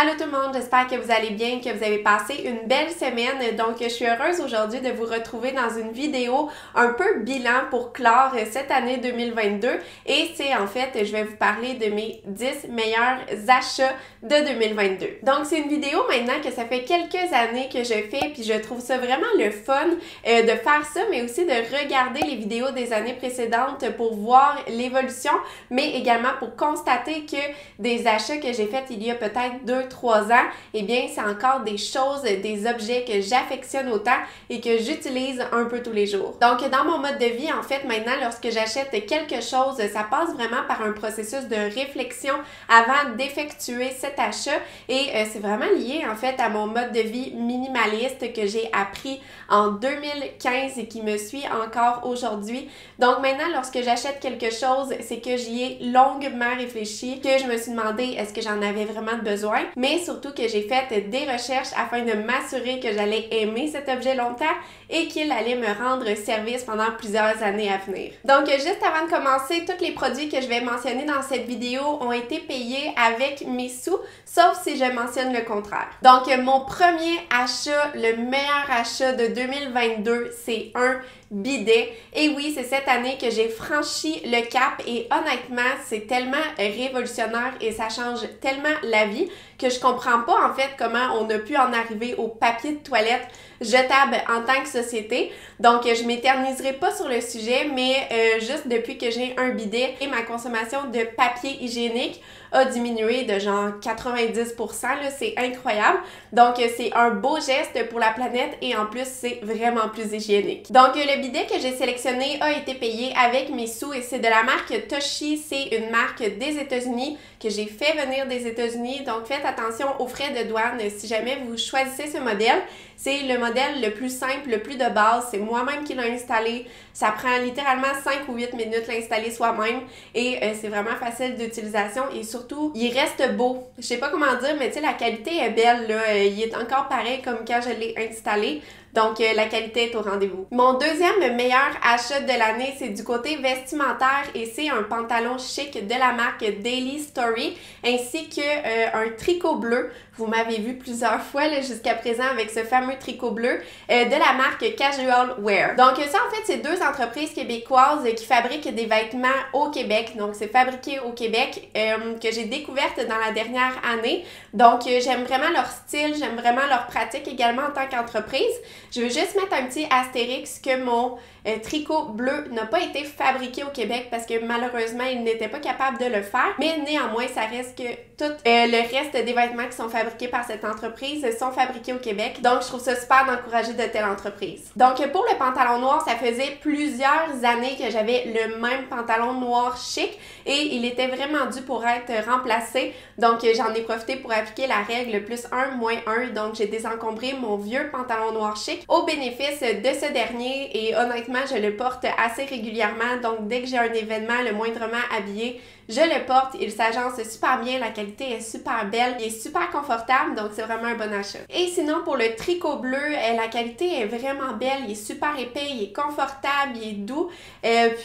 Allô tout le monde, j'espère que vous allez bien, que vous avez passé une belle semaine. Donc, je suis heureuse aujourd'hui de vous retrouver dans une vidéo un peu bilan pour clore cette année 2022. Et c'est en fait, je vais vous parler de mes 10 meilleurs achats de 2022. Donc, c'est une vidéo maintenant que ça fait quelques années que je fais, puis je trouve ça vraiment le fun de faire ça, mais aussi de regarder les vidéos des années précédentes pour voir l'évolution, mais également pour constater que des achats que j'ai faits il y a peut-être 2-3 ans, eh bien, c'est encore des choses, des objets que j'affectionne autant et que j'utilise un peu tous les jours. Donc, dans mon mode de vie, en fait, maintenant, lorsque j'achète quelque chose, ça passe vraiment par un processus de réflexion avant d'effectuer cet achat et c'est vraiment lié, en fait, à mon mode de vie minimaliste que j'ai appris en 2015 et qui me suit encore aujourd'hui. Donc, maintenant, lorsque j'achète quelque chose, c'est que j'y ai longuement réfléchi, que je me suis demandé est-ce que j'en avais vraiment besoin, mais surtout que j'ai fait des recherches afin de m'assurer que j'allais aimer cet objet longtemps et qu'il allait me rendre service pendant plusieurs années à venir. Donc, juste avant de commencer, tous les produits que je vais mentionner dans cette vidéo ont été payés avec mes sous, sauf si je mentionne le contraire. Donc, mon premier achat, le meilleur achat de 2022, c'est un bidet. Et oui, c'est cette année que j'ai franchi le cap et honnêtement, c'est tellement révolutionnaire et ça change tellement la vie que je comprends pas en fait comment on a pu en arriver au papier de toilette jetable en tant que société. Donc, je m'éterniserai pas sur le sujet, mais juste depuis que j'ai un bidet et ma consommation de papier hygiénique a diminué de genre 90%, là, c'est incroyable. Donc, c'est un beau geste pour la planète et en plus, c'est vraiment plus hygiénique. Donc, le bidet que j'ai sélectionné a été payé avec mes sous et c'est de la marque Toshi. C'est une marque des États-Unis que j'ai fait venir des États-Unis. Donc, faites attention aux frais de douane si jamais vous choisissez ce modèle. C'est le modèle le plus simple, le plus de base. C'est moi-même qui l'ai installé. Ça prend littéralement 5 ou 8 minutes l'installer soi-même et c'est vraiment facile d'utilisation et surtout, il reste beau. Je sais pas comment dire, mais tu sais, la qualité est belle, là. Il est encore pareil comme quand je l'ai installé. Donc, la qualité est au rendez-vous. Mon deuxième meilleur achat de l'année, c'est du côté vestimentaire et c'est un pantalon chic de la marque Daily Story ainsi que un tricot bleu. Vous m'avez vu plusieurs fois jusqu'à présent avec ce fameux tricot bleu de la marque Casual Wear. Donc, ça, en fait, c'est deux entreprises québécoises qui fabriquent des vêtements au Québec. Donc, c'est fabriqué au Québec que j'ai découverte dans la dernière année. Donc, j'aime vraiment leur style, j'aime vraiment leur pratique également en tant qu'entreprise. Je veux juste mettre un petit astérix que mon tricot bleu n'a pas été fabriqué au Québec parce que malheureusement, il n'était pas capable de le faire. Mais néanmoins, ça reste que tout le reste des vêtements qui sont fabriqués par cette entreprise sont fabriqués au Québec. Donc, je trouve ça super d'encourager de telles entreprises. Donc, pour le pantalon noir, ça faisait plusieurs années que j'avais le même pantalon noir chic et il était vraiment dû pour être remplacé. Donc, j'en ai profité pour appliquer la règle plus 1 moins 1. Donc, j'ai désencombré mon vieux pantalon noir chic au bénéfice de ce dernier et honnêtement, je le porte assez régulièrement. Donc, dès que j'ai un événement le moindrement habillé, je le porte, il s'agence super bien, la qualité est super belle, il est super confortable, donc c'est vraiment un bon achat. Et sinon, pour le tricot bleu, la qualité est vraiment belle, il est super épais, il est confortable, il est doux,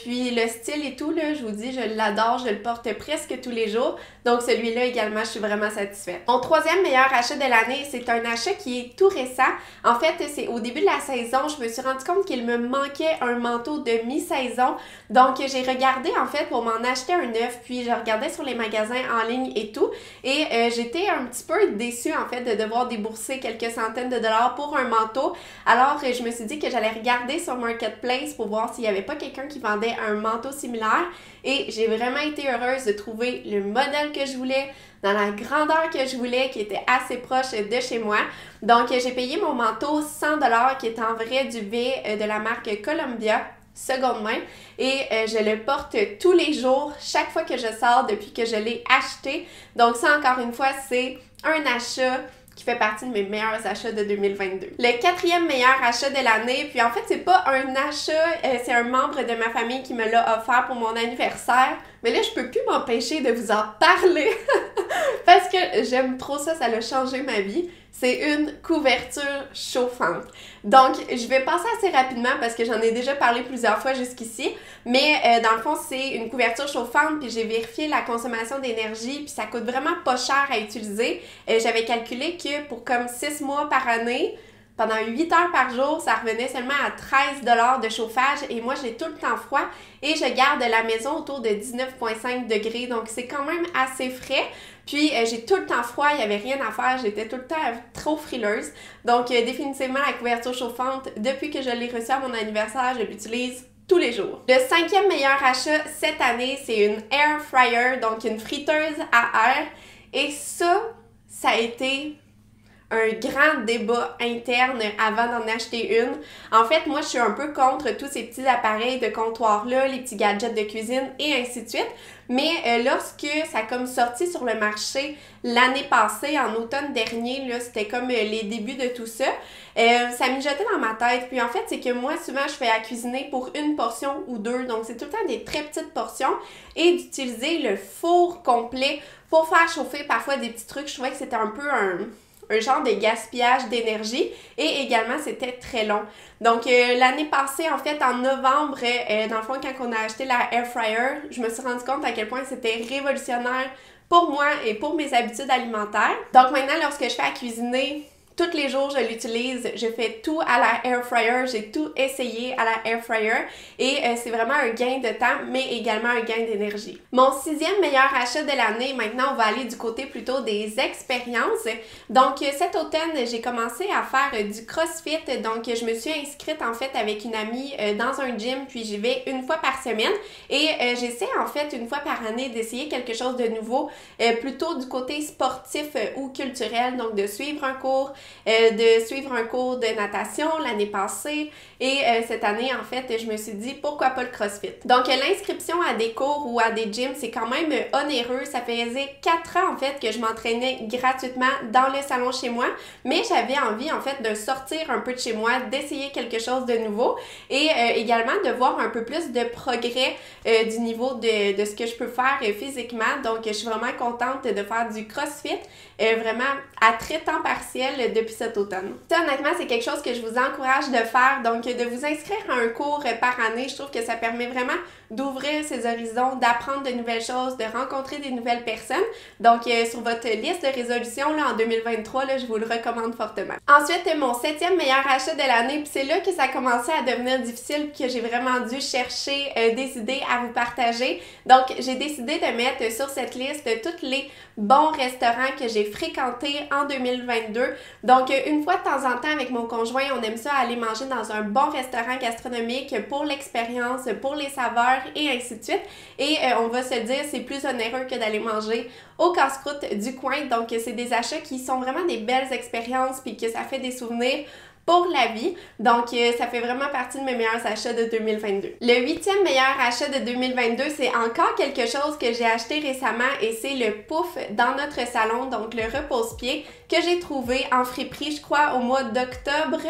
puis le style et tout, là, je vous dis, je l'adore, je le porte presque tous les jours, donc celui-là également, je suis vraiment satisfaite. Mon troisième meilleur achat de l'année, c'est un achat qui est tout récent. En fait, c'est au début de la saison, je me suis rendu compte qu'il me manquait un manteau de mi-saison, donc j'ai regardé en fait pour m'en acheter un neuf, puis je regardais sur les magasins en ligne et tout et j'étais un petit peu déçue en fait de devoir débourser quelques centaines de dollars pour un manteau. Alors je me suis dit que j'allais regarder sur Marketplace pour voir s'il n'y avait pas quelqu'un qui vendait un manteau similaire et j'ai vraiment été heureuse de trouver le modèle que je voulais dans la grandeur que je voulais, qui était assez proche de chez moi. Donc j'ai payé mon manteau 100 $ qui est en vrai duvet de la marque Columbia seconde main et je le porte tous les jours, chaque fois que je sors depuis que je l'ai acheté. Donc ça, encore une fois, c'est un achat qui fait partie de mes meilleurs achats de 2022. Le quatrième meilleur achat de l'année, puis en fait, c'est pas un achat, c'est un membre de ma famille qui me l'a offert pour mon anniversaire. Mais là, je peux plus m'empêcher de vous en parler parce que j'aime trop ça, ça a changé ma vie. C'est une couverture chauffante. Donc, je vais passer assez rapidement parce que j'en ai déjà parlé plusieurs fois jusqu'ici. Mais dans le fond, c'est une couverture chauffante, puis j'ai vérifié la consommation d'énergie, puis ça coûte vraiment pas cher à utiliser. J'avais calculé que pour comme 6 mois par année, pendant 8 heures par jour, ça revenait seulement à 13 $ de chauffage et moi, j'ai tout le temps froid et je garde la maison autour de 19,5 degrés. Donc, c'est quand même assez frais. Puis, j'ai tout le temps froid, il n'y avait rien à faire, j'étais tout le temps trop frileuse. Donc, définitivement, la couverture chauffante, depuis que je l'ai reçue à mon anniversaire, je l'utilise tous les jours. Le 5e meilleur achat cette année, c'est une air fryer, donc une friteuse à air. Et ça a été un grand débat interne avant d'en acheter une. En fait, moi, je suis un peu contre tous ces petits appareils de comptoir-là, les petits gadgets de cuisine et ainsi de suite. Mais lorsque ça a comme sorti sur le marché l'année passée, en automne dernier, là, c'était comme les débuts de tout ça, ça mijotait dans ma tête. Puis en fait, c'est que moi, souvent, je fais à cuisiner pour une portion ou deux. Donc, c'est tout le temps des très petites portions. Et d'utiliser le four complet pour faire chauffer parfois des petits trucs, je trouvais que c'était un peu un genre de gaspillage d'énergie et également c'était très long. Donc l'année passée, en fait, en novembre, dans le fond, quand on a acheté la air fryer, je me suis rendu compte à quel point c'était révolutionnaire pour moi et pour mes habitudes alimentaires. Donc maintenant, lorsque je fais à cuisiner, tous les jours, je l'utilise. Je fais tout à la air fryer. J'ai tout essayé à la air fryer. Et c'est vraiment un gain de temps, mais également un gain d'énergie. Mon 6e meilleur achat de l'année, maintenant, on va aller du côté plutôt des expériences. Donc, cet automne, j'ai commencé à faire du CrossFit. Donc, je me suis inscrite, en fait, avec une amie dans un gym. Puis, j'y vais une fois par semaine. Et j'essaie, en fait, une fois par année d'essayer quelque chose de nouveau, plutôt du côté sportif ou culturel. Donc, de suivre un cours, de suivre un cours de natation l'année passée et cette année, en fait, je me suis dit pourquoi pas le CrossFit. Donc, l'inscription à des cours ou à des gyms, c'est quand même onéreux. Ça faisait 4 ans, en fait, que je m'entraînais gratuitement dans le salon chez moi, mais j'avais envie, en fait, de sortir un peu de chez moi, d'essayer quelque chose de nouveau et également de voir un peu plus de progrès du niveau de ce que je peux faire physiquement. Donc, je suis vraiment contente de faire du CrossFit vraiment à très temps partiel depuis cet automne. Ça, honnêtement, c'est quelque chose que je vous encourage de faire. Donc, de vous inscrire à un cours par année, je trouve que ça permet vraiment d'ouvrir ses horizons, d'apprendre de nouvelles choses, de rencontrer des nouvelles personnes. Donc, sur votre liste de résolutions là, en 2023, là, je vous le recommande fortement. Ensuite, mon 7e meilleur achat de l'année, puis c'est là que ça a commencé à devenir difficile, puis que j'ai vraiment dû chercher des idées à vous partager. Donc, j'ai décidé de mettre sur cette liste tous les bons restaurants que j'ai fréquentés en 2022. Donc, une fois de temps en temps avec mon conjoint, on aime ça aller manger dans un bon restaurant gastronomique pour l'expérience, pour les saveurs et ainsi de suite. Et on va se dire, c'est plus onéreux que d'aller manger au casse-croûte du coin. Donc, c'est des achats qui sont vraiment des belles expériences puis que ça fait des souvenirs pour la vie. Donc, ça fait vraiment partie de mes meilleurs achats de 2022. Le 8e meilleur achat de 2022, c'est encore quelque chose que j'ai acheté récemment et c'est le pouf dans notre salon, donc le repose-pied que j'ai trouvé en friperie, je crois, au mois d'octobre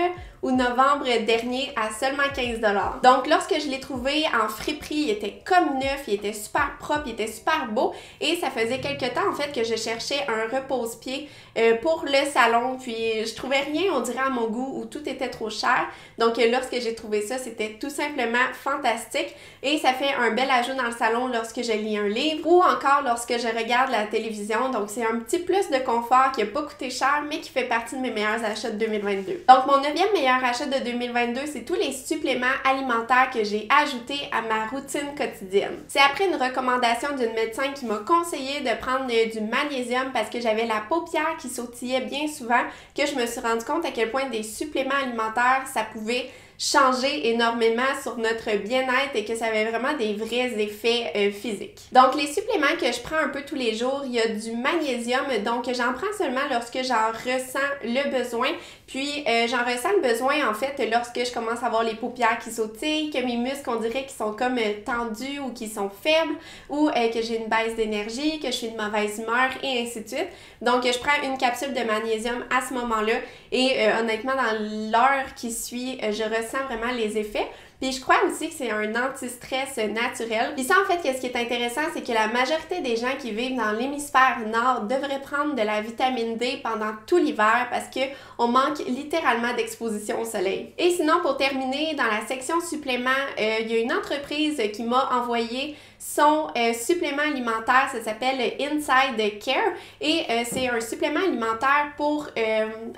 ou novembre dernier à seulement 15 $. Donc, lorsque je l'ai trouvé en friperie, il était comme neuf, il était super propre, il était super beau et ça faisait quelques temps, en fait, que je cherchais un repose-pied pour le salon, puis je trouvais rien, on dirait, à mon goût, où tout était trop cher. Donc, lorsque j'ai trouvé ça, c'était tout simplement fantastique et ça fait un bel ajout dans le salon lorsque je lis un livre ou encore lorsque je regarde la télévision. Donc, c'est un petit plus de confort qui n'a pas coûté cher, mais qui fait partie de mes meilleurs achats de 2022. Donc, mon 9e meilleur achat de 2022, c'est tous les suppléments alimentaires que j'ai ajoutés à ma routine quotidienne. C'est après une recommandation d'une médecin qui m'a conseillé de prendre du magnésium parce que j'avais la paupière qui sautillait bien souvent que je me suis rendu compte à quel point des suppléments alimentaires, ça pouvait changer énormément sur notre bien-être et que ça avait vraiment des vrais effets physiques. Donc, les suppléments que je prends un peu tous les jours, il y a du magnésium, donc j'en prends seulement lorsque j'en ressens le besoin, puis j'en ressens le besoin en fait lorsque je commence à avoir les paupières qui sautillent, que mes muscles, on dirait qu'ils sont comme tendus ou qu'ils sont faibles, ou que j'ai une baisse d'énergie, que je suis de mauvaise humeur et ainsi de suite. Donc, je prends une capsule de magnésium à ce moment-là et honnêtement, dans l'heure qui suit, je ressens vraiment les effets. Puis je crois aussi que c'est un anti-stress naturel. Puis ça, en fait, ce qui est intéressant, c'est que la majorité des gens qui vivent dans l'hémisphère nord devraient prendre de la vitamine D pendant tout l'hiver parce qu'on manque littéralement d'exposition au soleil. Et sinon, pour terminer, dans la section suppléments, il y a une entreprise qui m'a envoyé son supplément alimentaire, ça s'appelle Inside Care et c'est un supplément alimentaire pour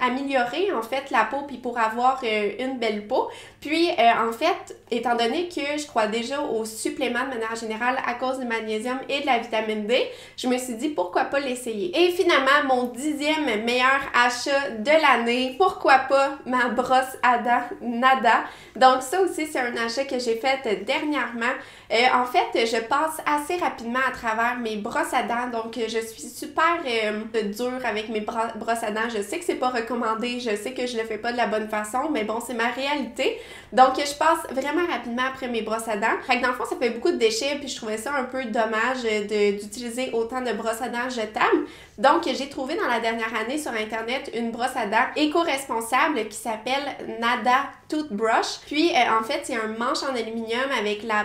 améliorer en fait la peau puis pour avoir une belle peau. Puis en fait, étant donné que je crois déjà aux suppléments de manière générale à cause du magnésium et de la vitamine D, je me suis dit pourquoi pas l'essayer. Et finalement, mon 10e meilleur achat de l'année, pourquoi pas ma brosse à dents Nada. Donc ça aussi, c'est un achat que j'ai fait dernièrement. En fait, je passe assez rapidement à travers mes brosses à dents, donc je suis super dure avec mes brosses à dents. Je sais que c'est pas recommandé, je sais que je le fais pas de la bonne façon, mais bon, c'est ma réalité. Donc je passe vraiment rapidement après mes brosses à dents. Fait que dans le fond, ça fait beaucoup de déchets, puis je trouvais ça un peu dommage d'utiliser autant de brosses à dents jetables. Donc j'ai trouvé dans la dernière année sur internet une brosse à dents éco-responsable qui s'appelle Nada Toothbrush. Puis en fait, c'est un manche en aluminium avec la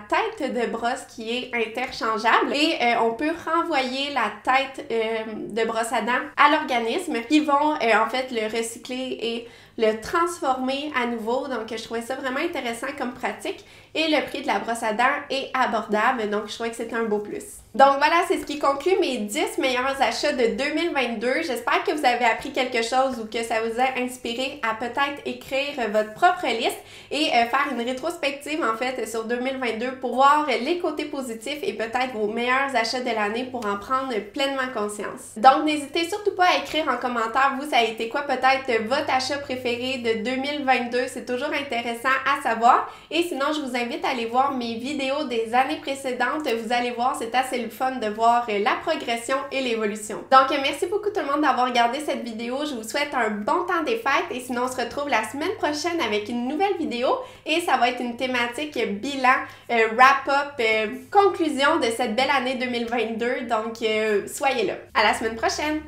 tête de brosse qui est interchangeable et on peut renvoyer la tête de brosse à dents à l'organisme qui vont en fait le recycler et le transformer à nouveau. Donc je trouvais ça vraiment intéressant comme pratique et le prix de la brosse à dents est abordable, donc je trouvais que c'était un beau plus. Donc voilà, c'est ce qui conclut mes 10 meilleurs achats de 2022. J'espère que vous avez appris quelque chose ou que ça vous a inspiré à peut-être écrire votre propre liste et faire une rétrospective en fait sur 2022 pour voir les côtés positifs et peut-être vos meilleurs achats de l'année pour en prendre pleinement conscience. Donc n'hésitez surtout pas à écrire en commentaire, vous, ça a été quoi peut-être votre achat préféré de 2022, c'est toujours intéressant à savoir. Et sinon, je vous invite à aller voir mes vidéos des années précédentes, vous allez voir, c'est assez le fun de voir la progression et l'évolution. Donc merci beaucoup tout le monde d'avoir regardé cette vidéo, je vous souhaite un bon temps des fêtes et sinon on se retrouve la semaine prochaine avec une nouvelle vidéo et ça va être une thématique bilan, wrap-up, conclusion de cette belle année 2022, donc soyez là. À la semaine prochaine!